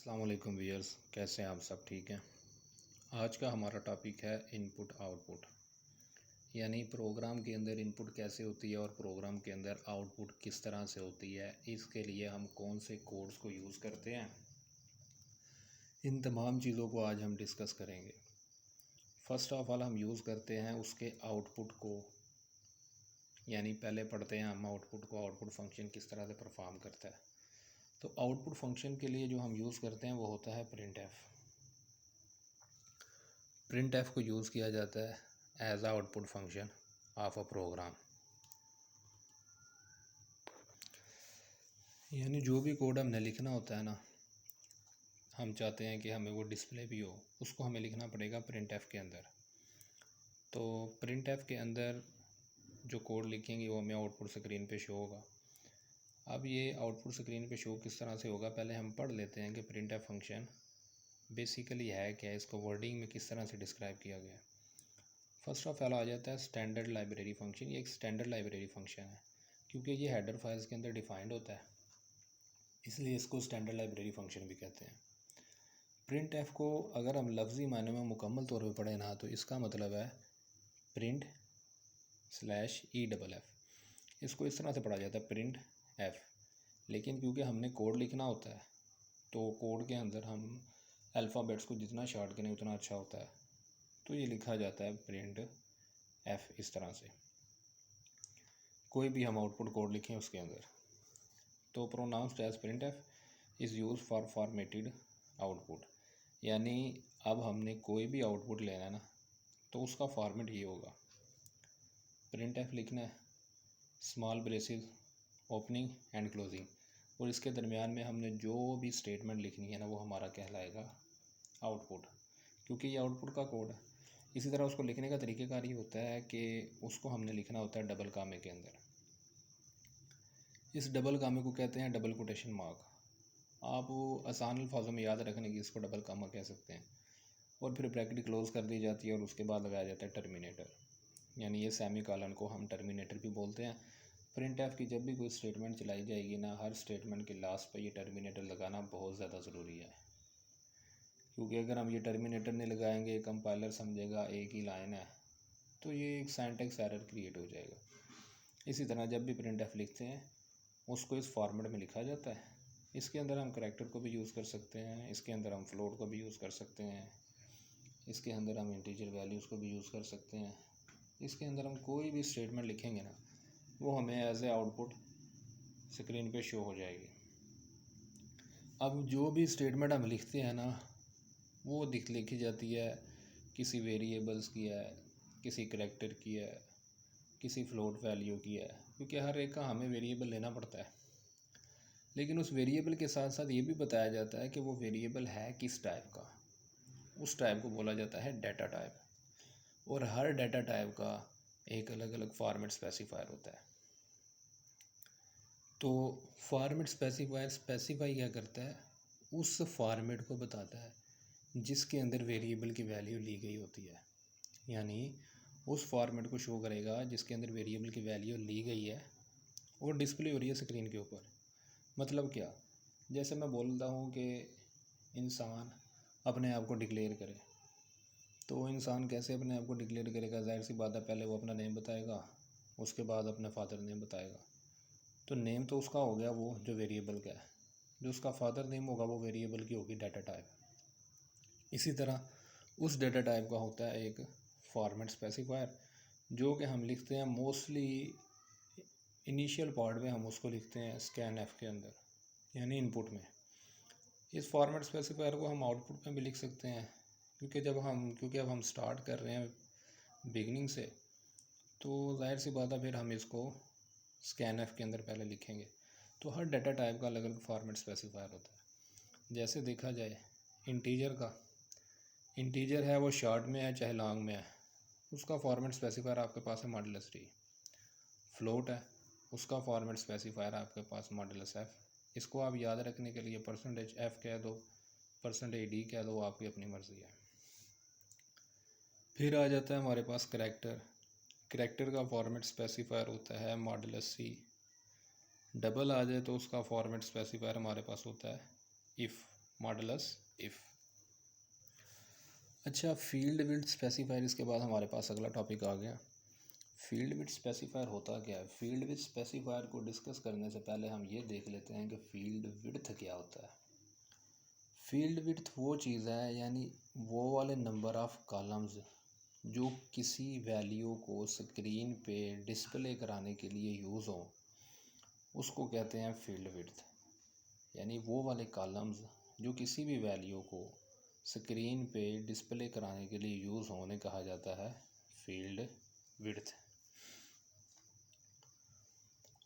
अस्सलाम वालेकुम व्यूअर्स, कैसे हैं आप सब? ठीक हैं। आज का हमारा टॉपिक है इनपुट आउटपुट, यानी प्रोग्राम के अंदर इनपुट कैसे होती है और प्रोग्राम के अंदर आउटपुट किस तरह से होती है। इसके लिए हम कौन से कोड्स को यूज़ करते हैं, इन तमाम चीज़ों को आज हम डिस्कस करेंगे। फ़र्स्ट ऑफ ऑल हम यूज़ करते हैं उसके आउटपुट को, यानी पहले पढ़ते हैं हम आउटपुट को, आउटपुट फंक्शन किस तरह से परफॉर्म करता है। तो आउटपुट फंक्शन के लिए जो हम यूज़ करते हैं वो होता है प्रिंट एफ। प्रिंट एफ को यूज़ किया जाता है as output function of a program, यानी जो भी कोड हमने लिखना होता है ना, हम चाहते हैं कि हमें वो डिस्प्ले भी हो, उसको हमें लिखना पड़ेगा प्रिंट एफ के अंदर। तो प्रिंट एफ के अंदर जो कोड लिखेंगे वो हमें आउटपुट स्क्रीन पे शो होगा। अब ये आउटपुट स्क्रीन पे शो किस तरह से होगा, पहले हम पढ़ लेते हैं कि प्रिंट एफ फंक्शन बेसिकली है क्या, इसको वर्डिंग में किस तरह से डिस्क्राइब किया गया है। फर्स्ट ऑफ ऑल आ जाता है स्टैंडर्ड लाइब्रेरी फंक्शन। ये एक स्टैंडर्ड लाइब्रेरी फंक्शन है क्योंकि ये हेडर फाइल्स के अंदर डिफाइंड होता है, इसलिए इसको स्टैंडर्ड लाइब्रेरी फंक्शन भी कहते हैं। प्रिंट एफ को अगर हम लफ्ज़ी मायने में मुकम्मल तौर पे पढ़ें ना, तो इसका मतलब है print slash E double F. इसको इस तरह से पढ़ा जाता है प्रिंट एफ, लेकिन क्योंकि हमने कोड लिखना होता है तो कोड के अंदर हम अल्फ़ाबेट्स को जितना शॉर्ट करें उतना अच्छा होता है, तो ये लिखा जाता है प्रिंट एफ इस तरह से। कोई भी हम आउटपुट कोड लिखें उसके अंदर, तो pronounced as printf is use for formatted output, यानी अब हमने कोई भी आउटपुट लेना है ना, तो उसका फॉर्मेट ये होगा। प्रिंट एफ लिखना है, small braces opening and closing, और इसके दरमियान में हमने जो भी स्टेटमेंट लिखनी है ना, वो हमारा कहलाएगा आउटपुट, क्योंकि ये आउटपुट का कोड है। इसी तरह उसको लिखने का तरीक़ेकार ये होता है कि उसको हमने लिखना होता है डबल कामे के अंदर। इस डबल कामे को कहते हैं डबल कोटेशन मार्क। आप आसान अल्फाजों में याद रखने की इसको डबल कामा कह सकते हैं, और फिर ब्रैकेट क्लोज कर दी जाती है और उसके बाद लगाया जाता है टर्मिनेटर, यानी ये सेमी कॉलन को हम टर्मिनेटर भी बोलते हैं। प्रिंट एफ की जब भी कोई स्टेटमेंट चलाई जाएगी ना, हर स्टेटमेंट के लास्ट पर ये टर्मिनेटर लगाना बहुत ज़्यादा ज़रूरी है, क्योंकि अगर हम ये टर्मिनेटर नहीं लगाएंगे, कंपाइलर समझेगा एक ही लाइन है, तो ये एक सिंटैक्स एरर क्रिएट हो जाएगा। इसी तरह जब भी प्रिंट एफ लिखते हैं उसको इस फॉर्मेट में लिखा जाता है। इसके अंदर हम करैक्टर को भी यूज़ कर सकते हैं, इसके अंदर हम फ्लोट को भी यूज़ कर सकते हैं, इसके अंदर हम इंटीजर वैल्यूज़ को भी यूज़ कर सकते हैं। इसके अंदर हम कोई भी स्टेटमेंट लिखेंगे ना, वो हमें एज ए आउटपुट स्क्रीन पे शो हो जाएगी। अब जो भी स्टेटमेंट हम लिखते हैं ना, वो लिखी जाती है किसी वेरिएबल्स की है, किसी करैक्टर की है, किसी फ्लोट वैल्यू की है, क्योंकि हर एक का हमें वेरिएबल लेना पड़ता है। लेकिन उस वेरिएबल के साथ साथ ये भी बताया जाता है कि वो वेरिएबल है किस टाइप का। उस टाइप को बोला जाता है डाटा टाइप, और हर डाटा टाइप का एक अलग अलग फॉर्मेट स्पेसिफायर होता है। तो फॉर्मेट स्पेसिफायर स्पेसिफाई क्या करता है, उस फॉर्मेट को बताता है जिसके अंदर वेरिएबल की वैल्यू ली गई होती है, यानी उस फॉर्मेट को शो करेगा जिसके अंदर वेरिएबल की वैल्यू ली गई है और डिस्प्ले हो रही है स्क्रीन के ऊपर। मतलब क्या, जैसे मैं बोलता हूँ कि इंसान अपने आप को डिक्लेयर करे, तो इंसान कैसे अपने आप को डिक्लेयर करेगा? जाहिर सी बात है, पहले वो अपना नेम बताएगा, उसके बाद अपने फादर नेम बताएगा। तो नेम तो उसका हो गया वो जो वेरिएबल का है, जो उसका फादर नेम होगा वो वेरिएबल की होगी डाटा टाइप। इसी तरह उस डाटा टाइप का होता है एक फॉर्मेट स्पेसिफायर, जो कि हम लिखते हैं मोस्टली इनिशियल पार्ट में, हम उसको लिखते हैं स्कैन एफ के अंदर, यानी इनपुट में। इस फॉर्मेट स्पेसिफायर को हम आउटपुट में भी लिख सकते हैं, क्योंकि अब हम स्टार्ट कर रहे हैं बिगनिंग से, तो जाहिर सी बात है फिर हम इसको स्कैन एफ के अंदर पहले लिखेंगे। तो हर डाटा टाइप का अलग अलग फॉर्मेट स्पेसिफायर होता है। जैसे देखा जाए इंटीजर है वो शॉर्ट में है चाहे लॉन्ग में है, उसका फॉर्मेट स्पेसिफायर आपके पास है मॉडुलस टी। फ्लोट है, उसका फॉर्मेट स्पेसिफायर आपके पास मॉडुलस एफ। इसको आप याद रखने के लिए परसेंटेज एफ कह दो, परसेंटेज डी कह दो, आपकी अपनी मर्ज़ी है। फिर आ जाता है हमारे पास करैक्टर का फॉर्मेट स्पेसिफायर होता है मॉडुलस सी। डबल आ जाए तो उसका फॉर्मेट स्पेसिफायर हमारे पास होता है इफ़। Modulus if. अच्छा, फील्ड विड्थ स्पेसिफायर, इसके बाद हमारे पास अगला टॉपिक आ गया। फील्ड विड्थ स्पेसिफायर होता क्या है? फील्ड विड्थ स्पेसिफायर को डिस्कस करने से पहले हम ये देख लेते हैं कि फील्ड विड्थ क्या होता है। फील्ड विड्थ वो चीज़ है, यानी वो वाले नंबर ऑफ़ कॉलम्स जो किसी वैल्यू को स्क्रीन पे डिस्प्ले कराने के लिए यूज़ हो, उसको कहते हैं फील्ड विड्थ। यानी वो वाले कॉलम्स जो किसी भी वैल्यू को स्क्रीन पे डिस्प्ले कराने के लिए यूज़ होने कहा जाता है फील्ड विड्थ।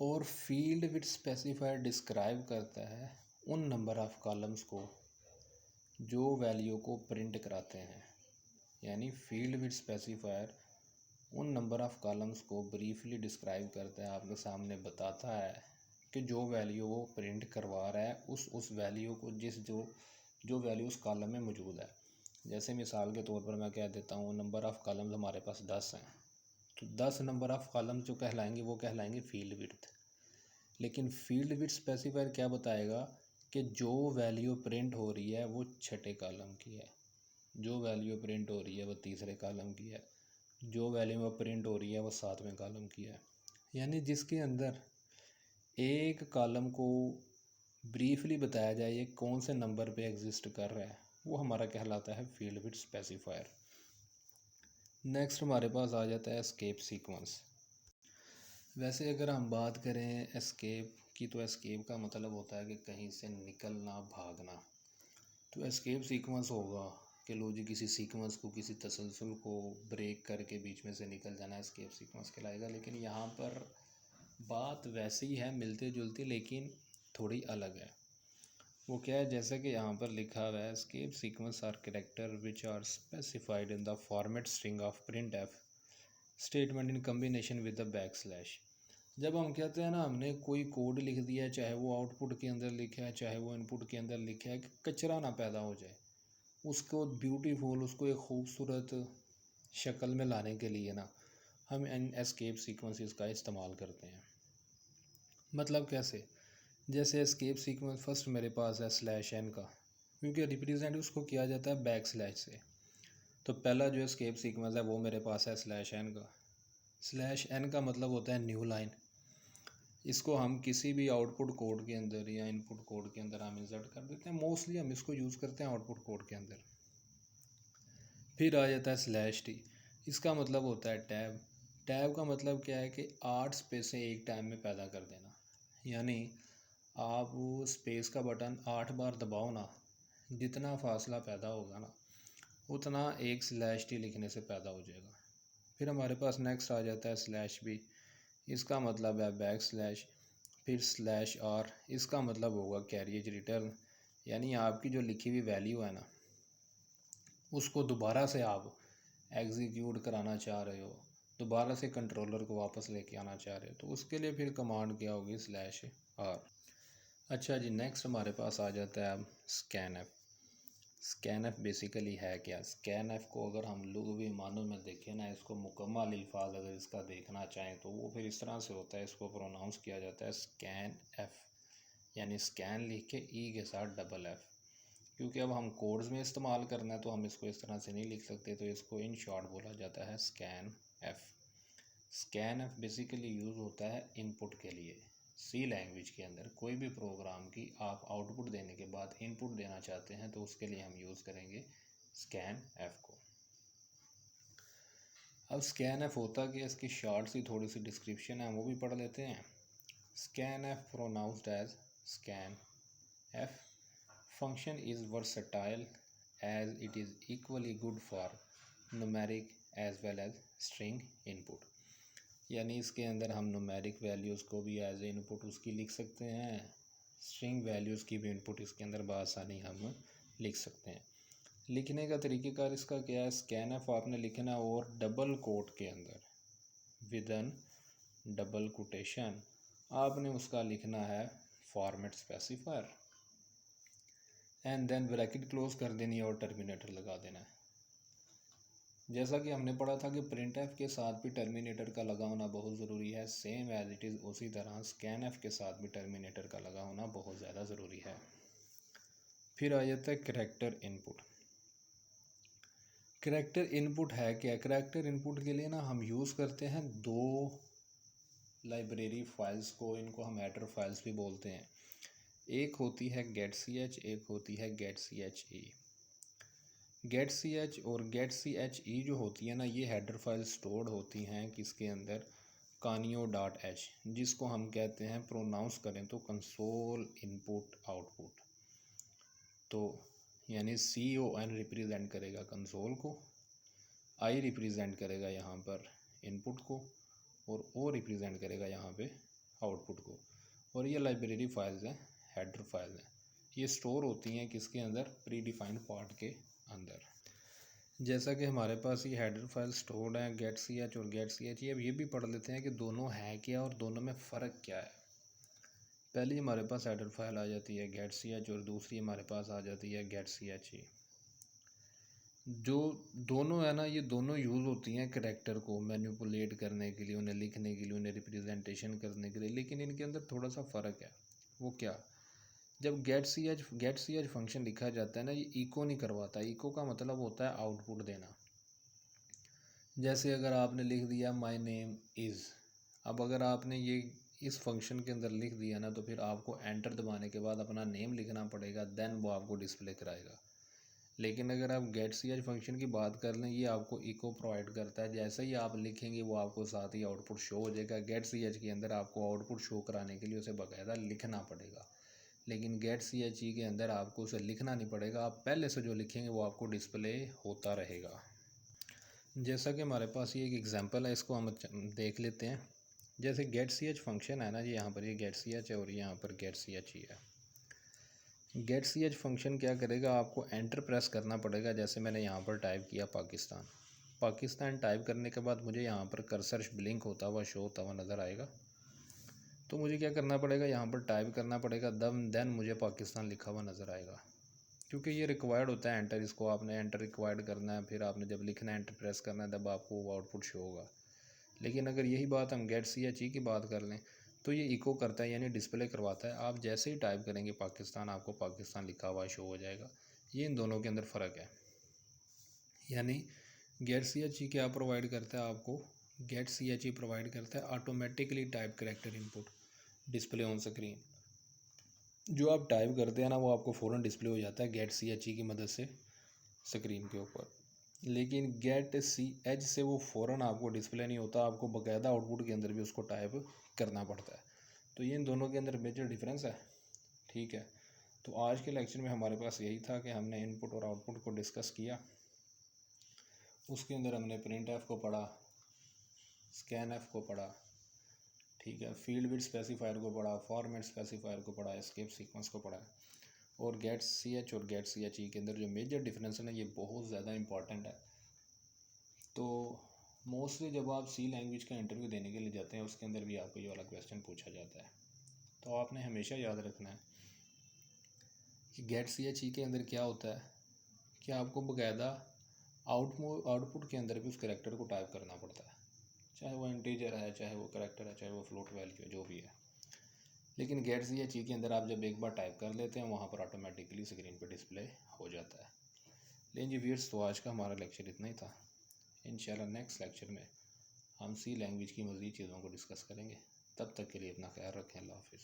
और फील्ड विड्थ स्पेसिफायर डिस्क्राइब करता है उन नंबर ऑफ़ कॉलम्स को जो वैल्यू को प्रिंट कराते हैं। यानी फील्ड विड्थ स्पेसिफायर उन नंबर ऑफ़ कॉलम्स को ब्रीफली डिस्क्राइब करता है, आपके सामने बताता है कि जो वैल्यू वो प्रिंट करवा रहा है उस वैल्यू को जो वैल्यू उस कॉलम में मौजूद है। जैसे मिसाल के तौर पर मैं कह देता हूँ नंबर ऑफ़ कॉलम्स हमारे पास 10 हैं, तो 10 नंबर ऑफ़ कॉलम्स जो कहलाएंगे वो कहलाएंगे फील्ड विड्थ। लेकिन फील्ड विड्थ स्पेसिफायर क्या बताएगा कि जो वैल्यू प्रिंट हो रही है वो छठे कॉलम की है, जो वैल्यू प्रिंट हो रही है वो तीसरे कॉलम की है, जो वैल्यू प्रिंट हो रही है वो सातवें कॉलम की है। यानी जिसके अंदर एक कॉलम को ब्रीफली बताया जाए ये कौन से नंबर पे एग्जिस्ट कर रहा है, वो हमारा कहलाता है फील्ड विड्थ स्पेसिफायर। नेक्स्ट हमारे पास आ जाता है एस्केप सीक्वेंस। वैसे अगर हम बात करें एस्केप की, तो एस्केप का मतलब होता है कि कहीं से निकलना, भागना। तो एस्केप सीक्वेंस होगा कि लो जी किसी सीक्वेंस को, किसी तसलसल को ब्रेक करके बीच में से निकल जाना, एस्केप सीक्वेंस कहलाएगा। लेकिन यहाँ पर बात वैसी ही है, मिलती जुलती, लेकिन थोड़ी अलग है। वो क्या है, जैसे कि यहाँ पर लिखा हुआ है escape sequence are character which are specified in the format string of printf statement in combination with the backslash. जब हम कहते हैं ना हमने कोई कोड लिख दिया है, चाहे वो आउटपुट के अंदर लिखा है चाहे वो इनपुट के अंदर लिखा है, कि कचरा ना पैदा हो जाए, उसको ब्यूटीफुल, उसको एक खूबसूरत शक्ल में लाने के लिए ना हम इन एस्केप सीक्वेंसेस का इस्तेमाल करते हैं। मतलब कैसे? जैसे एस्केप सीक्वेंस फर्स्ट मेरे पास है स्लैश एन का, क्योंकि रिप्रेजेंट उसको किया जाता है बैक स्लैश से। तो पहला जो एस्केप सीक्वेंस है वो मेरे पास है स्लैश एन का। स्लैश एन का मतलब होता है न्यू लाइन। इसको हम किसी भी आउटपुट कोड के अंदर या इनपुट कोड के अंदर हम इंसर्ट कर देते हैं। मोस्टली हम इसको यूज़ करते हैं आउटपुट कोड के अंदर। फिर आ जाता है स्लैश टी। इसका मतलब होता है टैब। टैब का मतलब क्या है कि 8 स्पेसें एक टाइम में पैदा कर देना। यानी आप वो स्पेस का बटन 8 बार दबाओ ना, जितना फासला पैदा होगा ना उतना एक स्लैश टी लिखने से पैदा हो जाएगा। फिर हमारे पास नेक्स्ट आ जाता है स्लैश बी। इसका मतलब है बैक स्लैश। फिर स्लैश आर, इसका मतलब होगा कैरिएज रिटर्न। यानी आपकी जो लिखी हुई वैल्यू है ना उसको दोबारा से आप एग्जीक्यूट कराना चाह रहे हो, दोबारा से कंट्रोलर को वापस लेके आना चाह रहे हो, तो उसके लिए फिर कमांड क्या होगी, स्लैश आर। अच्छा जी, नेक्स्ट हमारे पास आ जाता है scan F. Scan F basically है क्या? स्कैन एफ को अगर हम लुग़वी मानों में देखें ना, इसको मुकम्मल अल्फाज अगर इसका देखना चाहें तो वो फिर इस तरह से होता है। इसको प्रोनाउंस किया जाता है स्कैन एफ, यानी स्कैन लिख के ई के साथ डबल एफ। क्योंकि अब हम कोड्स में इस्तेमाल करना है तो हम इसको इस तरह से नहीं लिख सकते, तो इसको इन शॉर्ट बोला जाता है scan F. Scan F basically use होता है इनपुट के लिए। सी लैंग्वेज के अंदर कोई भी प्रोग्राम की आप आउटपुट देने के बाद इनपुट देना चाहते हैं तो उसके लिए हम यूज़ करेंगे स्कैन एफ को। अब स्कैन एफ होता कि इसकी शॉर्ट सी थोड़ी सी डिस्क्रिप्शन है, वो भी पढ़ लेते हैं। Scanf pronounced as scanf function is versatile as it is equally good for numeric as well as string input. यानी इसके अंदर हम न्यूमेरिक वैल्यूज़ को भी एज ए इनपुट उसकी लिख सकते हैं, स्ट्रिंग वैल्यूज़ की भी इनपुट इसके अंदर बआसानी हम लिख सकते हैं। लिखने का तरीक़ेकार इसका क्या है, स्कैन एफ आपने लिखना है और डबल कोट के अंदर विदन डबल कोटेशन आपने उसका लिखना है format specifier, and then bracket close कर देनी है और टर्मिनेटर लगा देना है। जैसा कि हमने पढ़ा था कि प्रिंट एफ के साथ भी टर्मिनेटर का लगा होना बहुत ज़रूरी है, सेम एज इट इज़ उसी तरह स्कैन एफ के साथ भी टर्मिनेटर का लगा होना बहुत ज़्यादा ज़रूरी है। फिर आ जाता है करैक्टर इनपुट। करैक्टर इनपुट है क्या? करैक्टर इनपुट के लिए ना हम यूज़ करते हैं दो लाइब्रेरी फाइल्स को, इनको हम हेडर फाइल्स भी बोलते हैं। एक होती है getch, एक होती है getche। getch और getche जो होती है ना, ये हेडर फाइल स्टोर्ड होती हैं किसके अंदर? conio.h, जिसको हम कहते हैं, प्रोनाउंस करें तो कंसोल इनपुट आउटपुट। तो यानी con रिप्रेजेंट करेगा कंसोल को, आई रिप्रेजेंट करेगा यहाँ पर इनपुट को, और ओ रिप्रेजेंट करेगा यहाँ पे आउटपुट को। और ये लाइब्रेरी फाइल्स हैं, हेडर फाइल्स हैं। ये स्टोर होती हैं किसके अंदर? प्री डिफाइंड पार्ट के अंदर। जैसा कि हमारे पास ये हेडर फाइल स्टोर्ड है getch और getch, अब ये भी पढ़ लेते हैं कि दोनों है क्या और दोनों में फ़र्क क्या है। पहली हमारे पास हेडर फाइल आ जाती है getch और दूसरी हमारे पास आ जाती है getche। जो दोनों है ना, ये दोनों यूज़ होती हैं करैक्टर को मैनिपुलेट करने के लिए, उन्हें लिखने के लिए, उन्हें रिप्रेजेंटेशन करने के लिए, लेकिन इनके अंदर थोड़ा सा फ़र्क है। वो क्या? जब getch फंक्शन लिखा जाता है ना, ये इको नहीं करवाता। इको का मतलब होता है आउटपुट देना। जैसे अगर आपने लिख दिया माई नेम इज़, अब अगर आपने ये इस फंक्शन के अंदर लिख दिया ना, तो फिर आपको एंटर दबाने के बाद अपना नेम लिखना पड़ेगा, देन वो आपको डिस्प्ले कराएगा। लेकिन अगर आप getch फंक्शन की बात कर लें, ये आपको इको प्रोवाइड करता है। जैसे ही आप लिखेंगे वो आपको साथ ही आउटपुट शो हो जाएगा। getch के अंदर आपको आउटपुट शो कराने के लिए उसे बाकायदा लिखना पड़ेगा, लेकिन getch के अंदर आपको उसे लिखना नहीं पड़ेगा। आप पहले से जो लिखेंगे वो आपको डिस्प्ले होता रहेगा। जैसा कि हमारे पास ये एक एग्जांपल है, इसको हम देख लेते हैं। जैसे getch फंक्शन है ना जी, यहाँ पर ये getch है और यहाँ पर getch है। getch फंक्शन क्या करेगा? आपको एंटर प्रेस करना पड़ेगा। जैसे मैंने यहाँ पर टाइप किया पाकिस्तान टाइप करने के बाद मुझे यहाँ पर कर्सर ब्लिंक होता हुआ शो होता हुआ नज़र आएगा। तो मुझे क्या करना पड़ेगा? यहाँ पर टाइप करना पड़ेगा, देन मुझे पाकिस्तान लिखा हुआ नज़र आएगा, क्योंकि ये रिक्वायर्ड होता है एंटर। इसको आपने एंटर रिक्वायर्ड करना है, फिर आपने जब लिखना है एंटर प्रेस करना है, तब आपको वो आउटपुट शो होगा। लेकिन अगर यही बात हम getch की बात कर लें, तो ये इको करता है, यानी डिस्प्ले करवाता है। आप जैसे ही टाइप करेंगे पाकिस्तान, आपको पाकिस्तान लिखा हुआ शो हो जाएगा। ये इन दोनों के अंदर फ़र्क है। यानी getch क्या प्रोवाइड करता है आपको? getch प्रोवाइड करता है automatically type character input display on screen. जो आप टाइप करते हैं ना, वो आपको फ़ौरन डिस्प्ले हो जाता है getch की मदद से स्क्रीन के ऊपर। लेकिन getch से वो फ़ौरन आपको डिस्प्ले नहीं होता, आपको बाकायदा आउटपुट के अंदर भी उसको टाइप करना पड़ता है। तो ये इन दोनों के अंदर मेजर डिफरेंस है। ठीक है, तो आज के लेक्चर में हमारे पास यही था कि हमने इनपुट और आउटपुट को डिस्कस किया। उसके अंदर हमने printf को पढ़ा, scanf को पढ़ा, ठीक है, फील्ड विड्थ स्पेसिफायर को पढ़ा, फॉर्मेट स्पेसिफायर को पढ़ा, एस्केप सीक्वेंस को पढ़ा। और getch और getch के अंदर जो मेजर डिफरेंस है ना, ये बहुत ज़्यादा इंपॉर्टेंट है। तो मोस्टली जब आप सी लैंग्वेज का इंटरव्यू देने के लिए जाते हैं, उसके अंदर भी आपको ये वाला क्वेश्चन पूछा जाता है। तो आपने हमेशा याद रखना है कि getch के अंदर क्या होता है कि आपको बाकायदा आउटपुट के अंदर भी उस करैक्टर को टाइप करना पड़ता है, चाहे वो इंटीजर है, चाहे वो करैक्टर है, चाहे वो फ्लोट वैल्यू है, जो भी है। लेकिन getch के अंदर आप जब एक बार टाइप कर लेते हैं, वहाँ पर ऑटोमेटिकली स्क्रीन पर डिस्प्ले हो जाता है। लेकिन जी व्यूअर्स, तो आज का हमारा लेक्चर इतना ही था। इंशाल्लाह नेक्स्ट लेक्चर में हम सी लैंग्वेज की मज़ीद चीज़ों को डिस्कस करेंगे। तब तक के लिए अपना ख्याल रखें। अल्लाह हाफ़िज़।